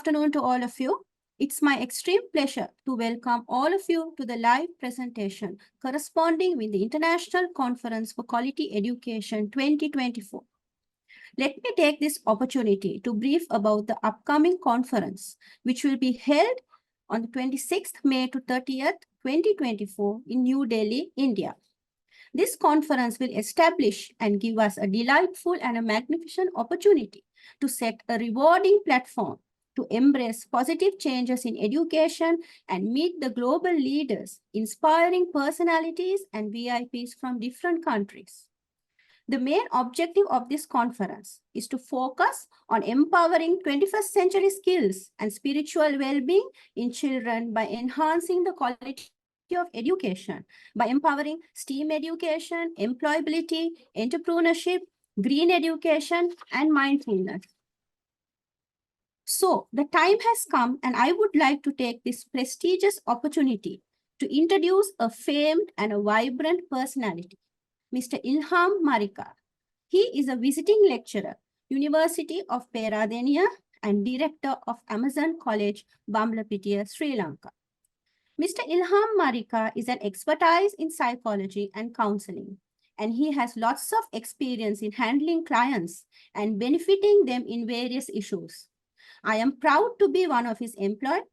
afternoon to all of you. It's my extreme pleasure to welcome all of you to the live presentation corresponding with the International Conference for Quality Education 2024. Let me take this opportunity to brief about the upcoming conference, which will be held on the 26th May to 30th, 2024 in New Delhi, India. This conference will establish and give us a delightful and a magnificent opportunity to set a rewarding platform to embrace positive changes in education and meet the global leaders, inspiring personalities and VIPs from different countries. The main objective of this conference is to focus on empowering 21st century skills and spiritual well-being in children by enhancing the quality of education, by empowering STEAM education, employability, entrepreneurship, green education, and mindfulness. So the time has come, and I would like to take this prestigious opportunity to introduce a famed and a vibrant personality, Mr. Ilham Marikar. He is a visiting lecturer, University of Peradeniya, and director of Amazon College, Bambalapitiya, Sri Lanka. Mr. Ilham Marikar is an expert in psychology and counseling, and he has lots of experience in handling clients and benefiting them in various issues. I am proud to be one of his employees,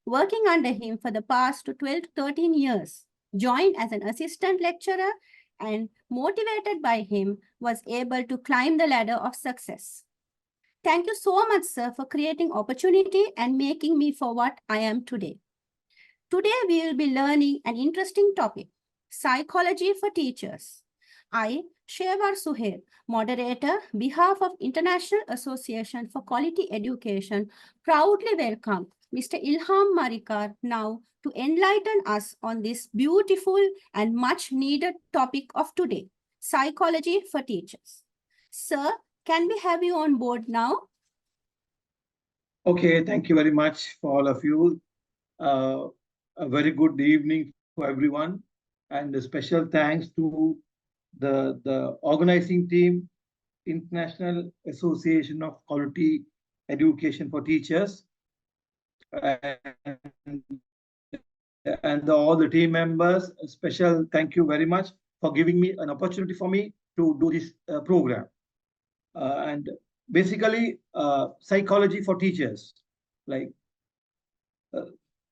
working under him for the past 12 to 13 years, joined as an assistant lecturer, and motivated by him, was able to climb the ladder of success. Thank you so much, sir, for creating opportunity and making me for what I am today. Today, we will be learning an interesting topic, psychology for teachers. I, Shewar Suhail, moderator, behalf of International Association for Quality Education, proudly welcome Mr. Ilham Marikar now to enlighten us on this beautiful and much needed topic of today, psychology for teachers. Sir, can we have you on board now? Okay, thank you very much for all of you. A very good evening for everyone, and a special thanks to the organizing team, International Association of Quality Education for Teachers, and all the team members. A special thank you very much for giving me an opportunity for me to do this program. And basically, psychology for teachers. Like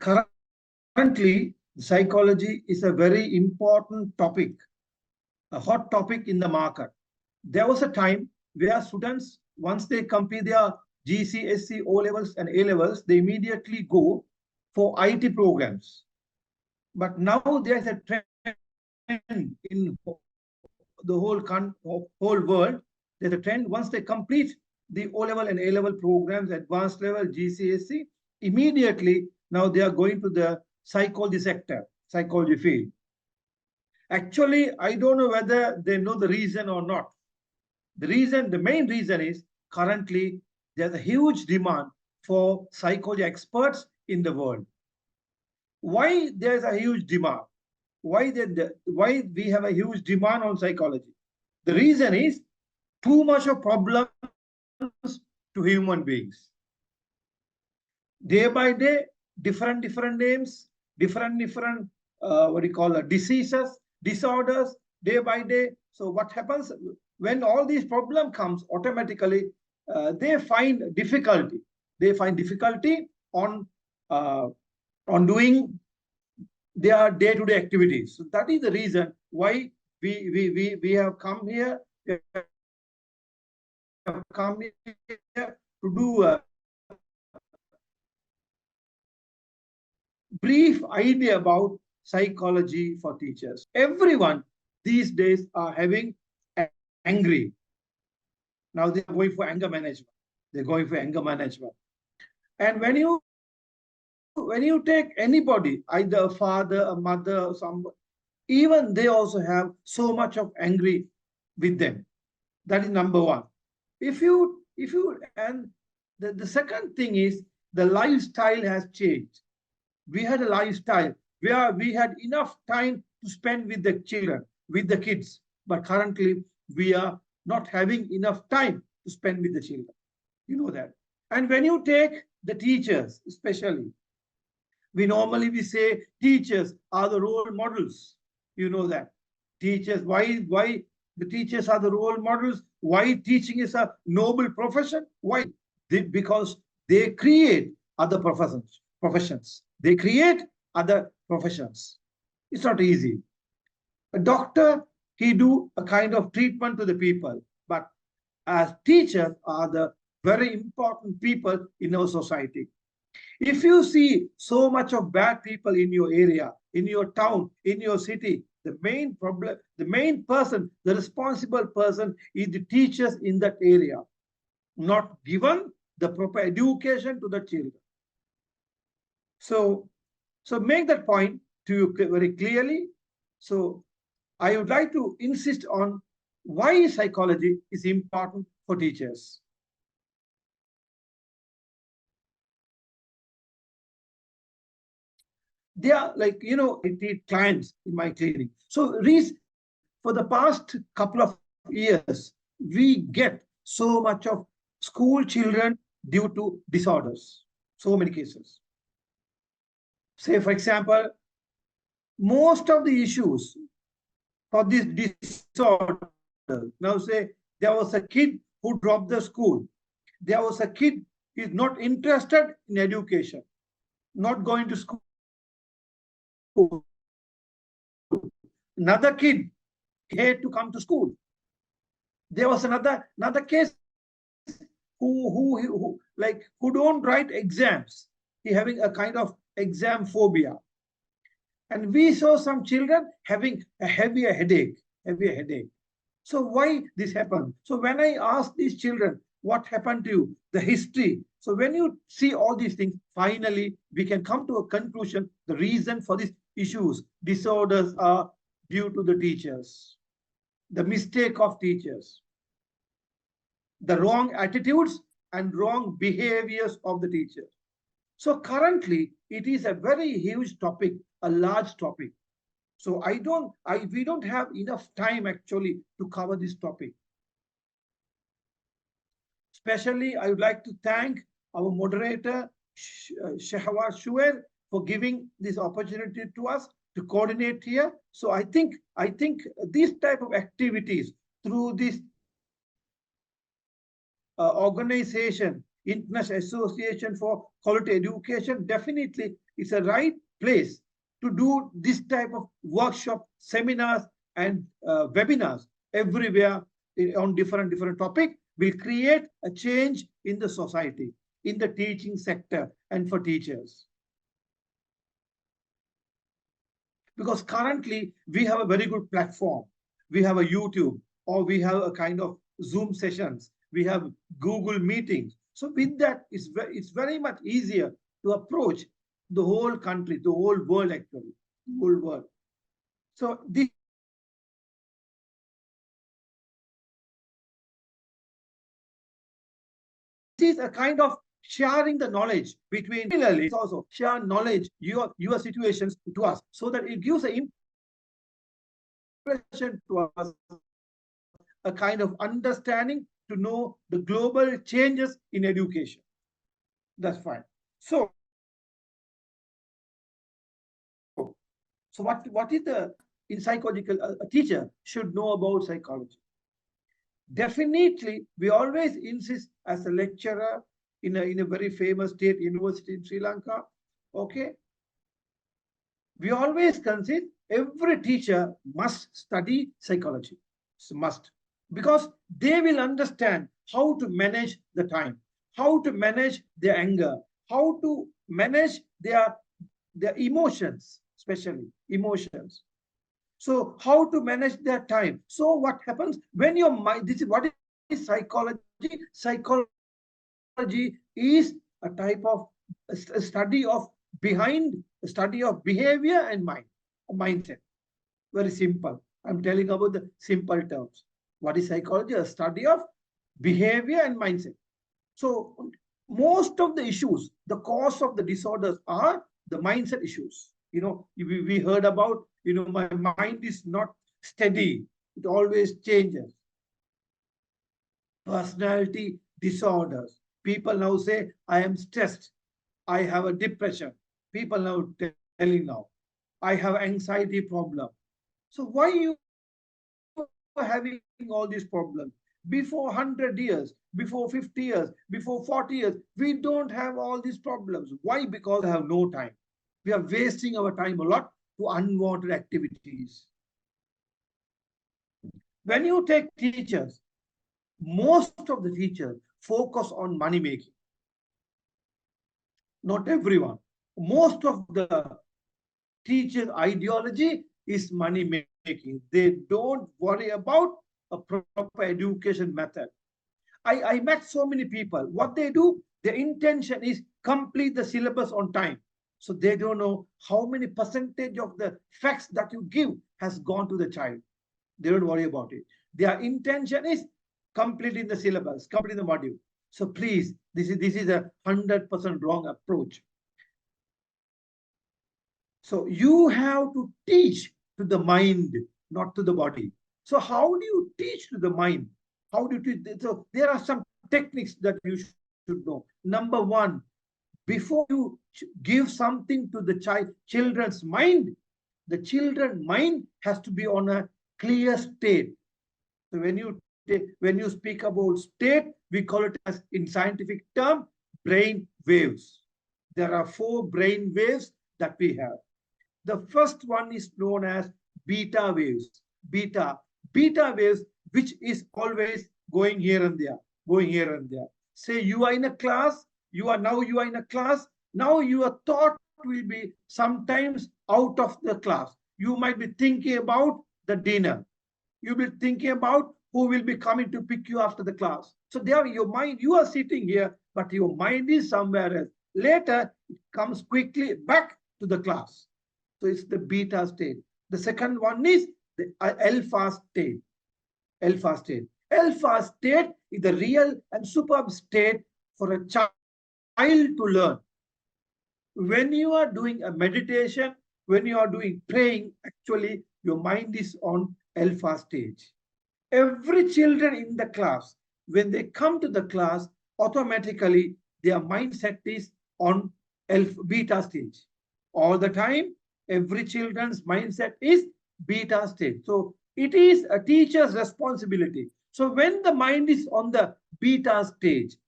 currently, psychology is a very important topic, a hot topic in the market. There was a time where students, once they complete their GCSE, O-levels and A-levels, they immediately go for IT programs. But now there's a trend in the whole world. There's a trend, once they complete the O-level and A-level programs, advanced level, GCSE, immediately now they are going to the psychology sector, psychology field. Actually, I don't know whether they know the reason or not. The main reason is currently there's a huge demand for psychology experts in the world. Why there's a huge demand? Why we have a huge demand on psychology? The reason is too much of problems to human beings. Day by day, different names, different diseases, disorders, day by day. So what happens when all these problems comes? Automatically, they find difficulty. They find difficulty on doing their day-to-day activities. So that is the reason why we have come here. To do a brief idea about psychology for teachers. Everyone these days are having angry. Now they're going for anger management. They're going for anger management. And when you take anybody, either a father, a mother, or somebody, even they also have so much of angry with them. That is number one. And the second thing is the lifestyle has changed. We had a lifestyle where we had enough time to spend with the children, with the kids, but currently we are not having enough time to spend with the children. You know that. And when you take the teachers especially. We say teachers are the role models. You know that. Teachers, why the teachers are the role models? Why teaching is a noble profession? Why? Because they create other professions. They create other professions. It's not easy. A doctor, he do a kind of treatment to the people, but as teachers are the very important people in our society. If you see so much of bad people in your area, in your town, in your city, the main problem, the main person, the responsible person is the teachers in that area, not given the proper education to the children. So make that point to you very clearly. So I would like to insist on why psychology is important for teachers. They are like, I treat clients in my clinic. So for the past couple of years, we get so much of school children due to disorders, so many cases. Say, for example, most of the issues for this disorder, now say there was a kid who dropped the school. There was a kid who is not interested in education, not going to school. Another kid had to come to school. There was another case who don't write exams. He having a kind of exam phobia. And we saw some children having a heavier headache. So why this happened? So when I asked these children, what happened to you? The history. So when you see all these things, finally, we can come to a conclusion. The reason for these issues, disorders are due to the teachers. The mistake of teachers. The wrong attitudes and wrong behaviors of the teachers. So currently, it is a very huge topic, a large topic. So we don't have enough time actually to cover this topic. Especially, I would like to thank our moderator, Shahwar Shuair, for giving this opportunity to us to coordinate here. So I think these type of activities through this organization, International Association for Quality Education, definitely is a right place to do this type of workshop, seminars, and webinars everywhere on different topics. Will create a change in the society, in the teaching sector, and for teachers. Because currently we have a very good platform. We have a YouTube, or we have a kind of Zoom sessions. We have Google meetings. So with that, it's very much easier to approach the whole country, the whole world actually, the whole world. So this is a kind of sharing the knowledge between, it's also share knowledge, your situations to us, so that it gives an impression to us, a kind of understanding to know the global changes in education. That's fine. So what is the in psychological a teacher should know about psychology? Definitely, we always insist as a lecturer in a very famous state university in Sri Lanka. Okay, we always consider every teacher must study psychology. It's a must, because they will understand how to manage the time, how to manage their anger, how to manage their emotions, especially emotions. So how to manage their time. So what happens when your mind, this is what is psychology. Psychology is a type of a study of behavior and mindset. Very simple. I'm telling about the simple terms. What is psychology? A study of behavior and mindset. So most of the issues, the cause of the disorders are the mindset issues. We heard about, my mind is not steady. It always changes. Personality disorders. People now say, I am stressed. I have a depression. People now telling now, I have anxiety problem. So why you are having all these problems? Before 100 years, before 50 years, before 40 years, we don't have all these problems. Why? Because we have no time. We are wasting our time a lot to unwanted activities. When you take teachers, most of the teachers focus on money making. Not everyone. Most of the teacher ideology is money making. They don't worry about a proper education method. I met so many people. What they do, their intention is complete the syllabus on time. So they don't know how many percentage of the facts that you give has gone to the child. They don't worry about it. Their intention is completing the syllabus, completing the module. So please, this is a 100% wrong approach. So you have to teach to the mind, not to the body. So how do you teach to the mind? How do you teach? So there are some techniques that you should know. Number one, before you give something to the children's mind, the children's mind has to be on a clear state. So when you speak about state, we call it as, in scientific term, brain waves. There are 4 brain waves that we have. The first one is known as beta waves. Beta waves, which is always going here and there, going here and there. Say you are in a class, you are in a class. Now your thought will be sometimes out of the class. You might be thinking about the dinner. You'll be thinking about who will be coming to pick you after the class. So there, your mind, you are sitting here, but your mind is somewhere else. Later, it comes quickly back to the class. So it's the beta state. The second one is the alpha state. Alpha state. Alpha state is the real and superb state for a child to learn. When you are doing a meditation, when you are doing praying, actually your mind is on alpha stage. Every children in the class, when they come to the class, automatically their mindset is on beta stage. All the time, every children's mindset is beta stage. So it is a teacher's responsibility. So when the mind is on the beta stage,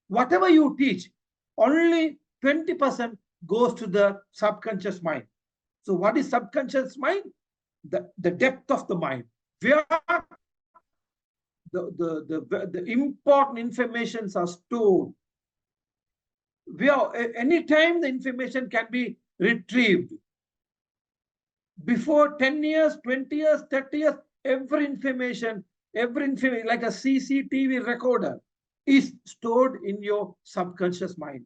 whatever you teach, only 20% goes to the subconscious mind. So what is subconscious mind? The depth of the mind, where the important informations are stored, where anytime the information can be retrieved. Before 10 years, 20 years, 30 years, every information like a CCTV recorder is stored in your subconscious mind.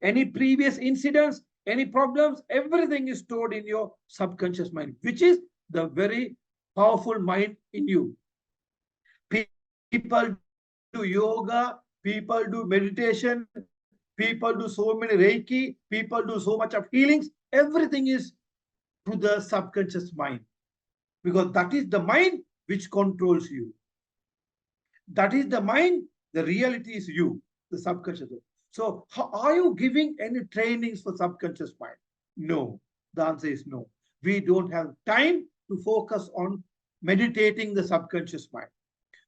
Any previous incidents, any problems, everything is stored in your subconscious mind, which is the very powerful mind in you. People do yoga, people do meditation, people do so many Reiki, people do so much of healings. Everything is to the subconscious mind, because that is the mind which controls you. That is the mind, the reality is you, the subconscious. So are you giving any trainings for subconscious mind? No. The answer is no. We don't have time to focus on meditating the subconscious mind.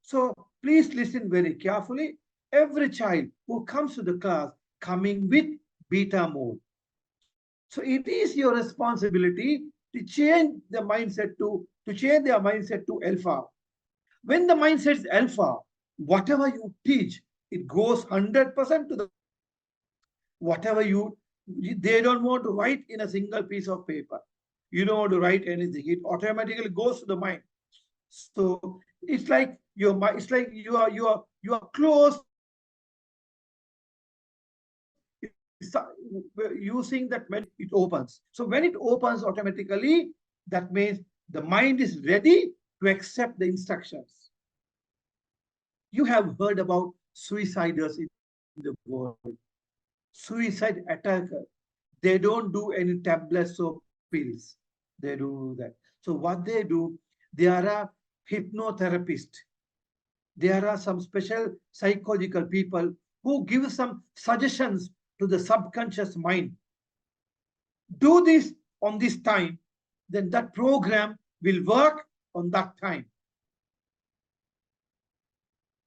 So please listen very carefully. Every child who comes to the class coming with beta mode. So it is your responsibility to change the mindset to change their mindset to alpha. When the mindset is alpha, whatever you teach, it goes 100% to the whatever they don't want to write in a single piece of paper. You don't want to write anything. It automatically goes to the mind. So it's like your mind. It's like you are close. Using that, it opens. So when it opens automatically, that means the mind is ready to accept the instructions. You have heard about suiciders in the world. Suicide attacker. They don't do any tablets or pills. They do that. So what they do, they are a hypnotherapist. There are some special psychological people who give some suggestions to the subconscious mind. Do this on this time, then that program will work on that time.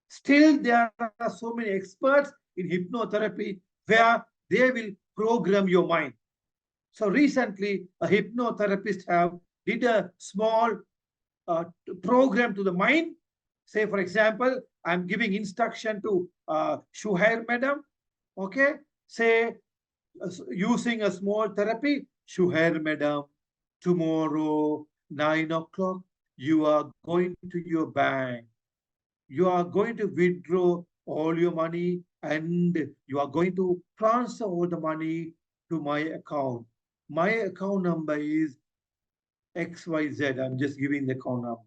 Still, there are so many experts in hypnotherapy where they will program your mind. So recently, a hypnotherapist have did a small program to the mind. Say, for example, I'm giving instruction to Shuhair madam. Okay, say using a small therapy, Shuhair madam, tomorrow 9 o'clock, you are going to your bank. You are going to withdraw all your money and you are going to transfer all the money to my account. My account number is XYZ. I'm just giving the account number.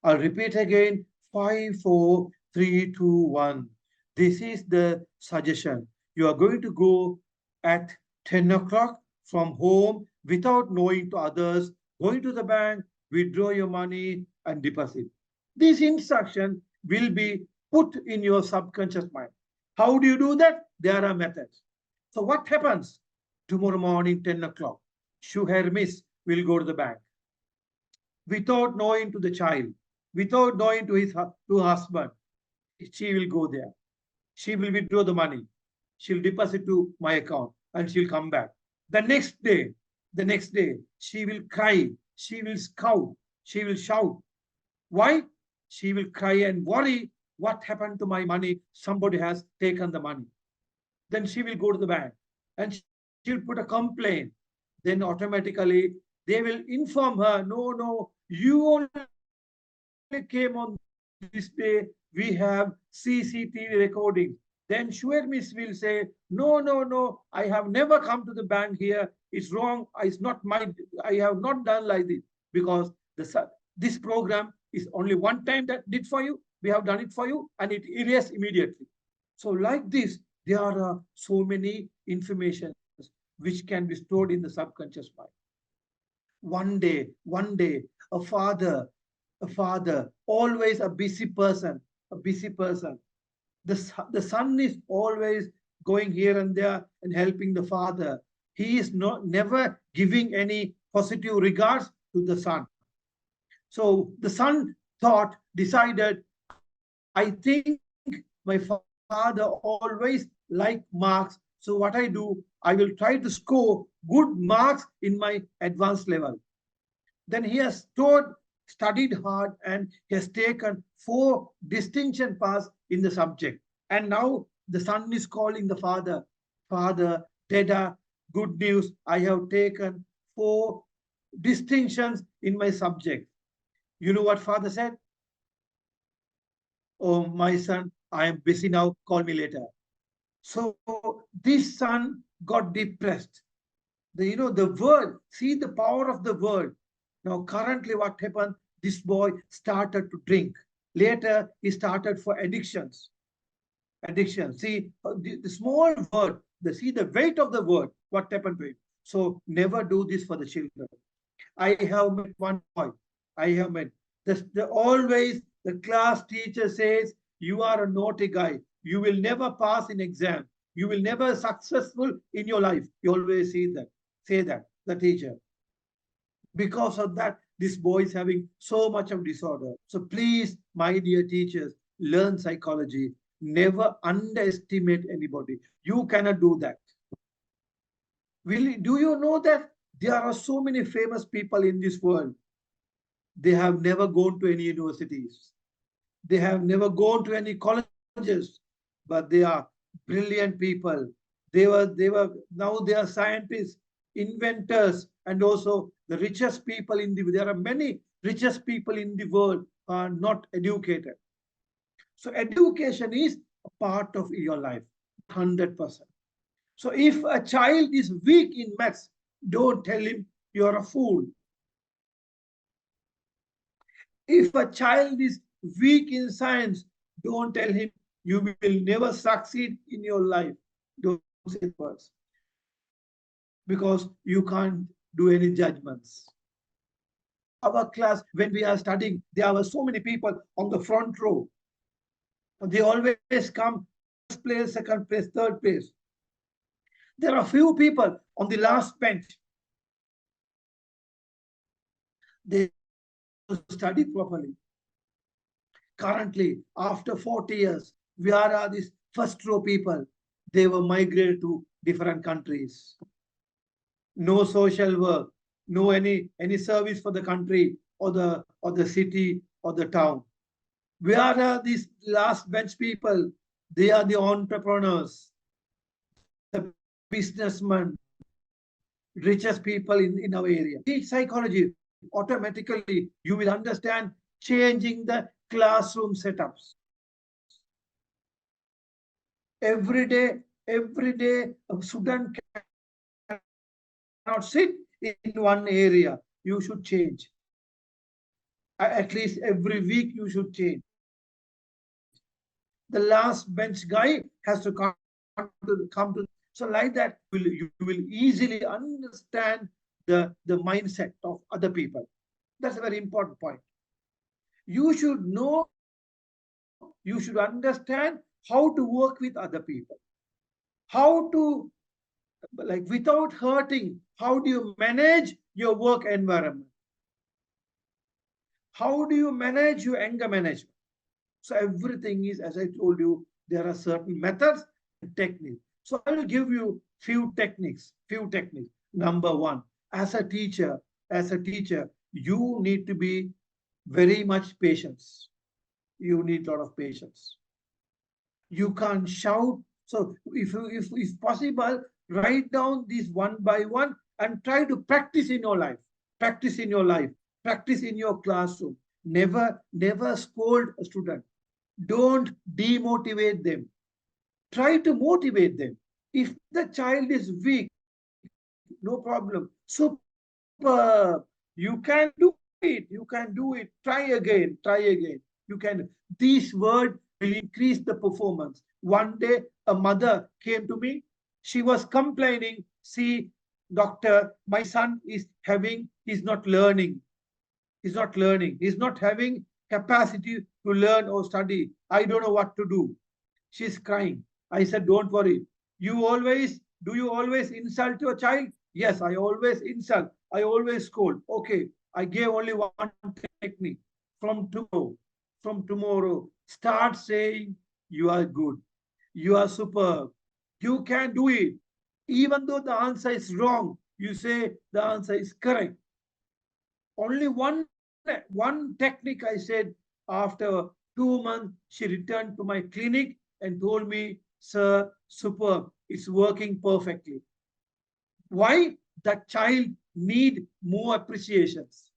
I'll repeat again 54321. This is the suggestion. You are going to go at 10 o'clock from home without knowing to others, going to the bank, withdraw your money and deposit. This instruction will be put in your subconscious mind. How do you do that? There are methods. So what happens? Tomorrow morning, 10 o'clock, Shuhair miss will go to the bank without knowing to the child, without knowing to his husband. She will go there. She will withdraw the money. She'll deposit to my account and she'll come back. The next day, she will cry. She will scout. She will shout. Why? She will cry and worry. What happened to my money? Somebody has taken the money. Then she will go to the bank and she'll put a complaint. Then automatically they will inform her, no, you only came on this day. We have CCTV recording. Then Shuhair miss will say, no, I have never come to the bank here. It's wrong. It's not my, I have not done like this because this program is only one time that did for you. We have done it for you and it erased immediately. So like this, there are so many information which can be stored in the subconscious mind. One day, a father, always a busy person. The son is always going here and there and helping the father. He is never giving any positive regards to the son. So the son decided, I think my father always liked marks. So what I do, I will try to score good marks in my advanced level. Then he has studied hard and he has taken 4 distinction pass in the subject. And now the son is calling the father, Dada, good news, I have taken 4 distinctions in my subject. You know what father said? Oh, my son, I am busy now, call me later. So this son got depressed. The word, see the power of the word. Now, currently what happened, this boy started to drink. Later, he started for addictions. See, the small word, see the weight of the word, what happened to him. So never do this for the children. I have met one boy. Always the class teacher says, you are a naughty guy. You will never pass in exam. You will never successful in your life. You always say that, the teacher. Because of that, this boy is having so much of disorder. So please, my dear teachers, learn psychology. Never underestimate anybody. You cannot do that. Do you know that there are so many famous people in this world? They have never gone to any universities. They have never gone to any colleges, but they are brilliant people. Now they are scientists, inventors, and also the richest people there are many richest people in the world are not educated. So education is a part of your life, 100%. So if a child is weak in maths, don't tell him you're a fool. If a child is weak in science, don't tell him you will never succeed in your life. Don't say words. Because you can't do any judgments. Our class, when we are studying, there were so many people on the front row. They always come first place, second place, third place. There are few people on the last bench. They study properly. Currently, after 40 years, where are these first row people? They were migrated to different countries. No social work, no any service for the country or the city or the town. Where are these last bench people? They are the entrepreneurs, the businessmen, richest people in our area. Teach psychology, automatically you will understand changing the classroom setups. Every day, a student cannot sit in one area. You should change. At least every week you should change. The last bench guy has to come to. So like that, you will easily understand the mindset of other people. That's a very important point. You should know, you should understand how to work with other people. How to, like, without hurting, how do you manage your work environment? How do you manage your anger management? So everything is, as I told you, there are certain methods and techniques. So I will give you few techniques. Number one, as a teacher, you need to be very much patience. You need a lot of patience. You can't shout. So if possible, write down these one by one and try to practice in your life. Practice in your life. Practice in your classroom. Never scold a student. Don't demotivate them. Try to motivate them. If the child is weak, no problem. Super. You can do it. You can do it. Try again. You can. These words will increase the performance. One day, a mother came to me. She was complaining. See, doctor, my son is he's not learning. He's not having capacity to learn or study. I don't know what to do. She's crying. I said, don't worry. Do you always insult your child? Yes, I always insult. I always scold. Okay, I gave only one technique. From tomorrow, start saying, you are good. You are superb. You can do it. Even though the answer is wrong, you say the answer is correct. Only one technique I said. After 2 months, she returned to my clinic and told me, sir, superb, it's working perfectly. Why? That child need more appreciations.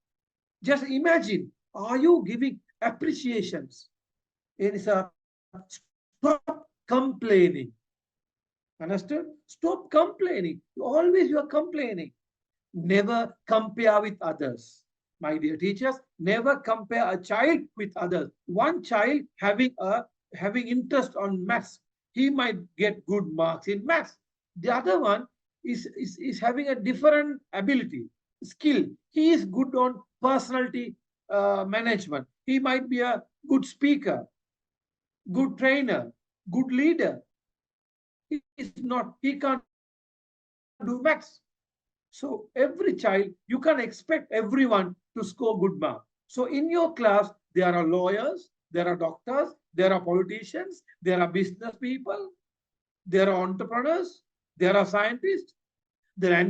Just imagine, are you giving appreciations? It is a stop complaining. Understood? Stop complaining. Always you are complaining. Never compare with others. My dear teachers, never compare a child with others. One child having interest on maths, he might get good marks in maths. The other one is having a different ability, skill. He is good on personality management. He might be a good speaker, good trainer, good leader. He can't do maths. So every child, you can expect everyone to score good marks. So in your class, there are lawyers, there are doctors, there are politicians, there are business people, there are entrepreneurs, there are scientists, there are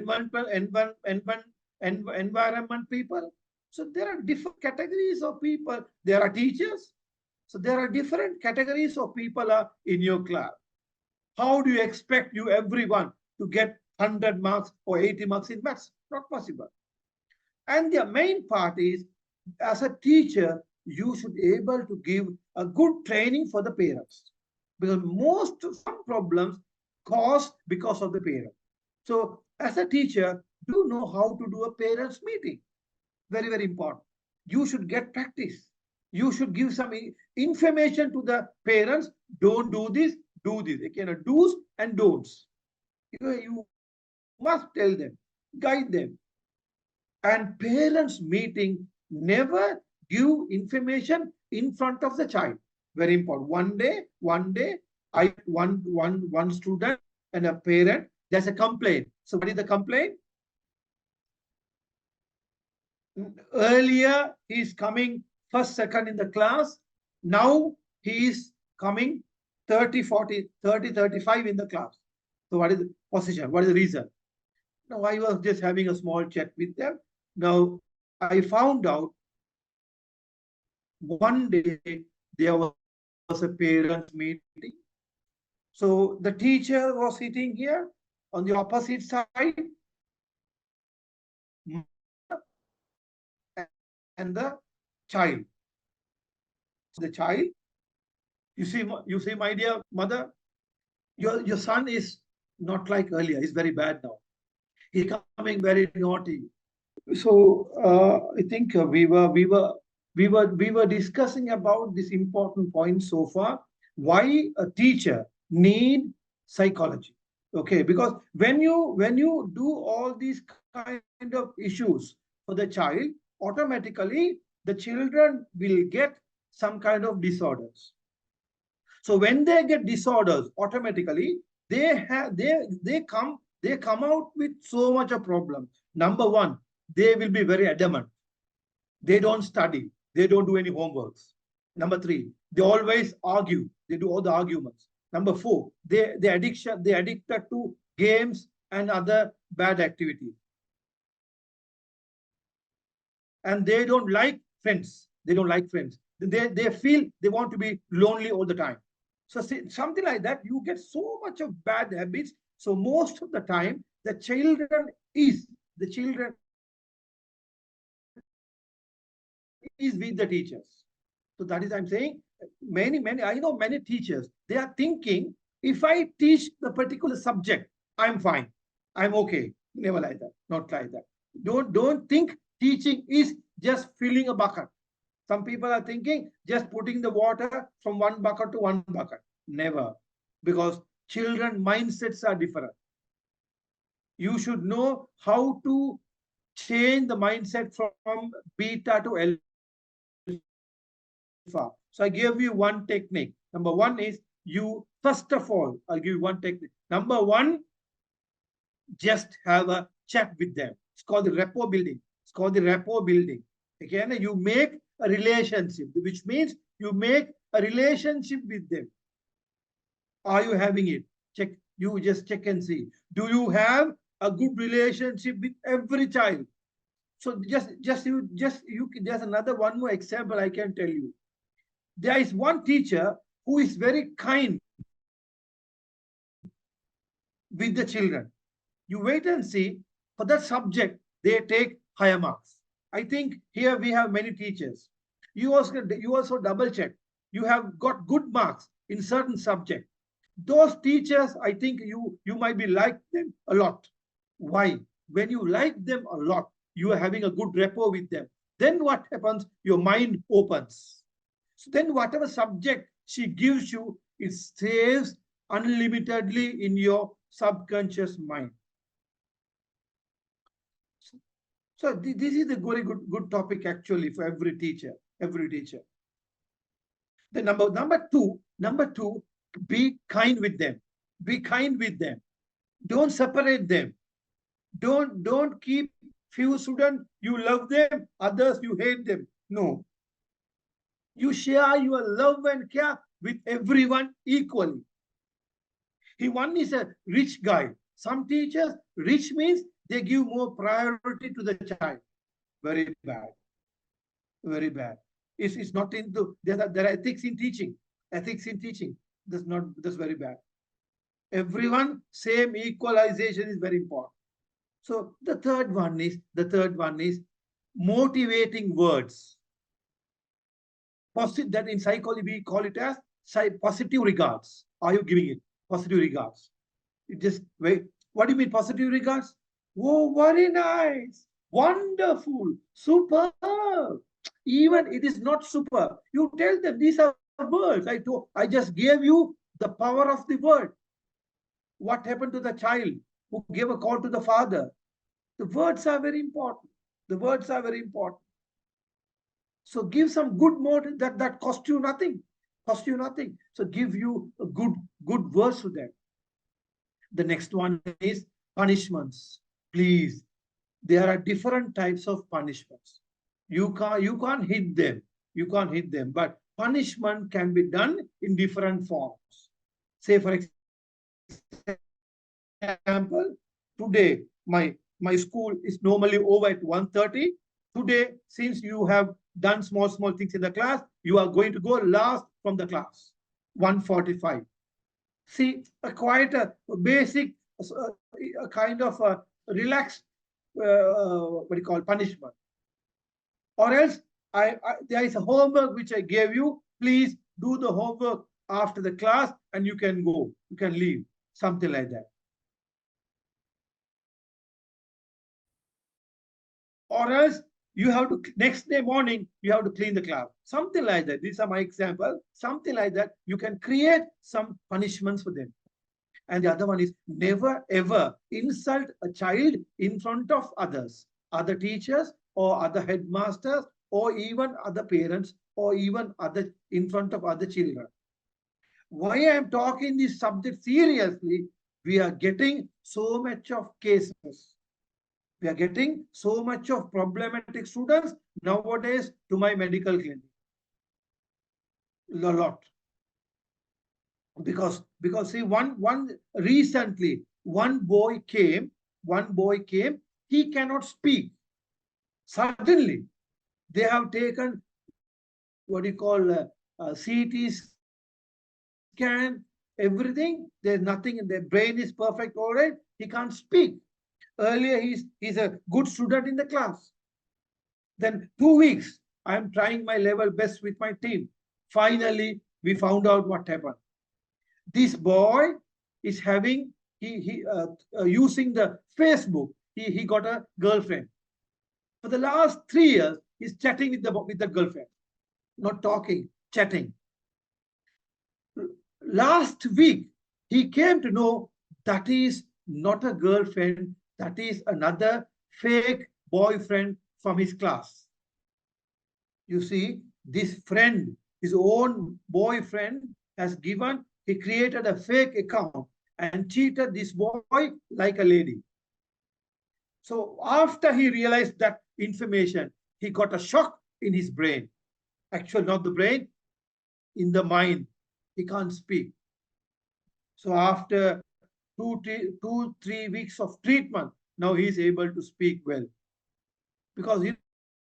environment people. So there are different categories of people. There are teachers. So there are different categories of people are in your class. How do you expect everyone to get 100 marks or 80 marks in maths? Not possible. And the main part is, as a teacher, you should be able to give a good training for the parents. Because some problems caused because of the parent. So as a teacher, do you know how to do a parents meeting? Very, very important. You should get practice. You should give some information to the parents. Don't do this, do this. Again, do's and don'ts. You must tell them, guide them. And parents meeting, never give information in front of the child. Very important. One day, one student and a parent, there's a complaint. So what is the complaint? Earlier, he is coming first, second in the class. Now he is coming 30, 40, 30, 35 in the class. So what is the position? What is the reason? Now I was just having a small chat with them. Now I found out one day there was a parents meeting. So the teacher was sitting here on the opposite side, and the child. The child, you see, my dear mother, your son is not like earlier. He's very bad now. He's coming very naughty. So I think we were discussing about this important point so far. Why a teacher need psychology? Okay, because when you do all these kind of issues for the child, automatically the children will get some kind of disorders. So when they get disorders, automatically they come out with so much of problems. Number one, they will be very adamant. They don't study. They don't do any homeworks. Number three, they always argue. They do all the arguments. Number four, they addicted to games and other bad activities. And they don't like friends. They don't like friends. They feel they want to be lonely all the time. So something like that, you get so much of bad habits. So most of the time, the children is with the teachers. So that is, I'm saying, I know many teachers, they are thinking, if I teach the particular subject, I'm fine. I'm okay. Never like that. Not like that. Don't think teaching is just filling a bucket. Some people are thinking just putting the water from one bucket to one bucket. Never. Because children mindsets are different. You should know how to change the mindset from beta to alpha. So I gave you one technique. Number one is you, first of all, I'll give you one technique. Number one, just have a chat with them. It's called the rapport building. It's called the rapport building. Again, you make a relationship, which means you make a relationship with them. Are you having it? Check. You just check and see. Do you have a good relationship with every child? So there's another one more example I can tell you. There is one teacher who is very kind with the children. You wait and see, for that subject, they take higher marks. I think here we have many teachers. You also double check. You have got good marks in certain subject. Those teachers, I think you might be like them a lot. Why? When you like them a lot, you are having a good rapport with them. Then what happens? Your mind opens. So then whatever subject she gives you, it stays unlimitedly in your subconscious mind. So this is a very good topic actually for every teacher. The number two, be kind with them. Be kind with them. Don't separate them. Don't keep few students, you love them, others you hate them. No. You share your love and care with everyone equally. One is a rich guy. Some teachers, rich means they give more priority to the child. Very bad. Very bad. It's not into, there are ethics in teaching. That's very bad. Everyone, same equalization is very important. So the third one is motivating words. Positive, that in psychology we call it as positive regards. Are you giving it positive regards? You just wait. What do you mean positive regards? Oh, very nice, wonderful, superb. Even it is not super. You tell them these are words. I just gave you the power of the word. What happened to the child who gave a call to the father? The words are very important. So give some good motive that cost you nothing. cost you nothing. So give you a good words to them. The next one is punishments. Please, there are different types of punishments. You can't hit them. You can't hit them, but punishment can be done in different forms. Say, for example, today my school is normally over at 1:30. Today, since you have done small things in the class, you are going to go last from the class, 1:45. See, quite a basic, a kind of a relaxed, what do you call, punishment. Or else, there is a homework which I gave you. Please do the homework after the class and you can go. You can leave. Something like that. Or else, you have to, next day morning, you have to clean the class. Something like that. These are my examples. Something like that. You can create some punishments for them. And the other one is never ever insult a child in front of others, other teachers or other headmasters or even other parents or even other in front of other children. Why I am talking this subject seriously? We are getting so much of cases. We are getting so much of problematic students nowadays to my medical clinic. A lot. Because see, one recently one boy came, he cannot speak. Suddenly they have taken what do you call CT scan, everything. There's nothing in their brain is perfect, all right. He can't speak. Earlier he's a good student in the class. Then 2 weeks I am trying my level best with my team. Finally we found out what happened. This boy is having using the Facebook. He got a girlfriend. For the last 3 years, he's chatting with the girlfriend, not talking, chatting. Last week, he came to know that is not a girlfriend, that is another fake boyfriend from his class. You see, this friend, his own boyfriend, he created a fake account and cheated this boy like a lady. So after he realized that information, he got a shock in his brain. Actually, not the brain, in the mind. He can't speak. So after 3 weeks of treatment, now he is able to speak well. Because, you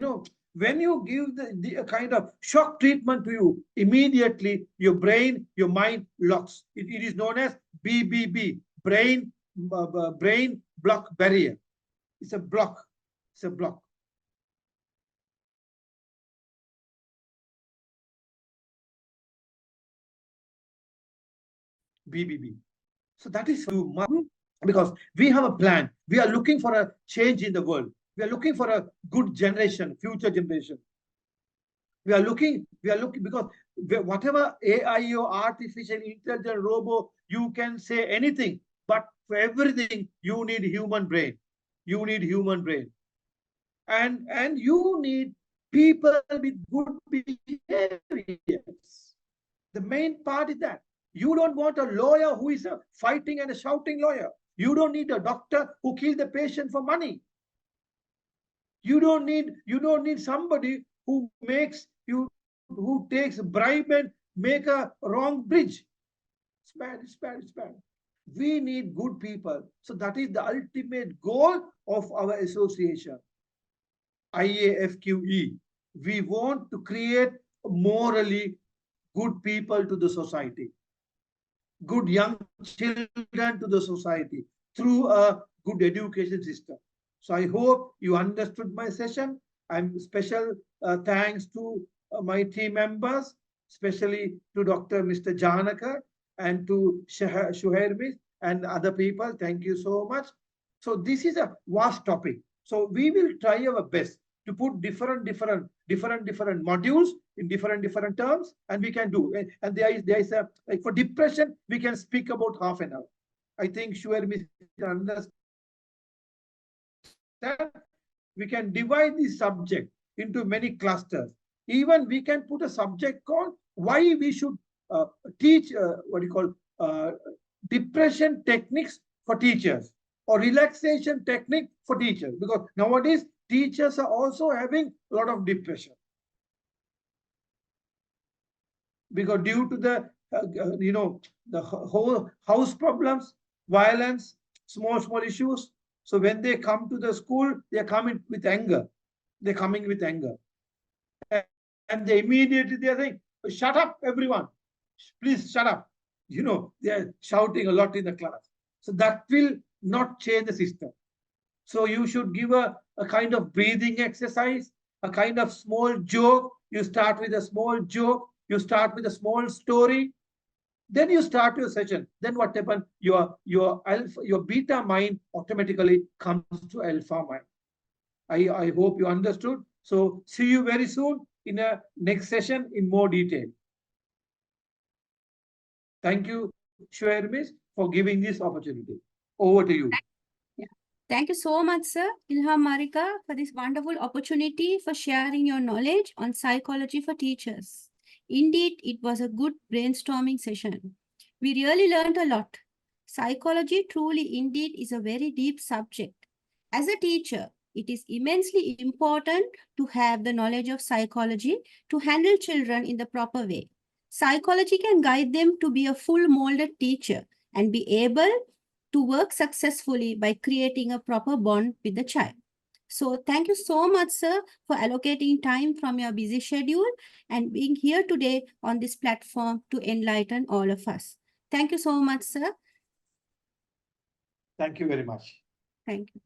know, when you give the kind of shock treatment to you, immediately your brain, your mind locks. It is known as BBB, brain block barrier. It's a block. It's a block. BBB. So that is because we have a plan. We are looking for a change in the world. We are looking for a good generation, future generation. We are looking because whatever AI or artificial intelligence robot, you can say anything, but for everything you need human brain. You need human brain. And you need people with good behaviors. The main part is that you don't want a lawyer who is a fighting and a shouting lawyer. You don't need a doctor who kills the patient for money. You don't need somebody who takes a bribe and make a wrong bridge. It's bad, it's bad, it's bad. We need good people. So that is the ultimate goal of our association, IAFQE. We want to create morally good people to the society, good young children to the society through a good education system. So I hope you understood my session. I'm special thanks to my team members, especially to Dr. Mr. Janaka and to Shuhairmis and other people. Thank you so much. So this is a vast topic. So we will try our best to put different modules in different terms, and we can do. And there is a, like for depression, we can speak about half an hour. I think Shuhairmis understand. We can divide this subject into many clusters. Even we can put a subject called why we should teach what you call depression techniques for teachers or relaxation technique for teachers, because nowadays teachers are also having a lot of depression because due to the the whole house problems, violence, small issues. So when they come to the school, they're coming with anger. They're coming with anger, and they immediately they're saying, "Shut up, everyone! Please shut up!" They're shouting a lot in the class. So that will not change the system. So you should give a kind of breathing exercise, a kind of small joke. You start with a small joke. You start with a small story. Then you start your session. Then what happens? Your beta mind automatically comes to alpha mind. I hope you understood. So see you very soon in a next session in more detail. Thank you, Shwermis, for giving this opportunity. Over to you. Thank you so much, sir, Ilham Marika, for this wonderful opportunity for sharing your knowledge on psychology for teachers. Indeed, it was a good brainstorming session. We really learned a lot. Psychology truly indeed is a very deep subject. As a teacher, it is immensely important to have the knowledge of psychology to handle children in the proper way. Psychology can guide them to be a full molded teacher and be able to work successfully by creating a proper bond with the child. So thank you so much, sir, for allocating time from your busy schedule and being here today on this platform to enlighten all of us. Thank you so much, sir. Thank you very much. Thank you.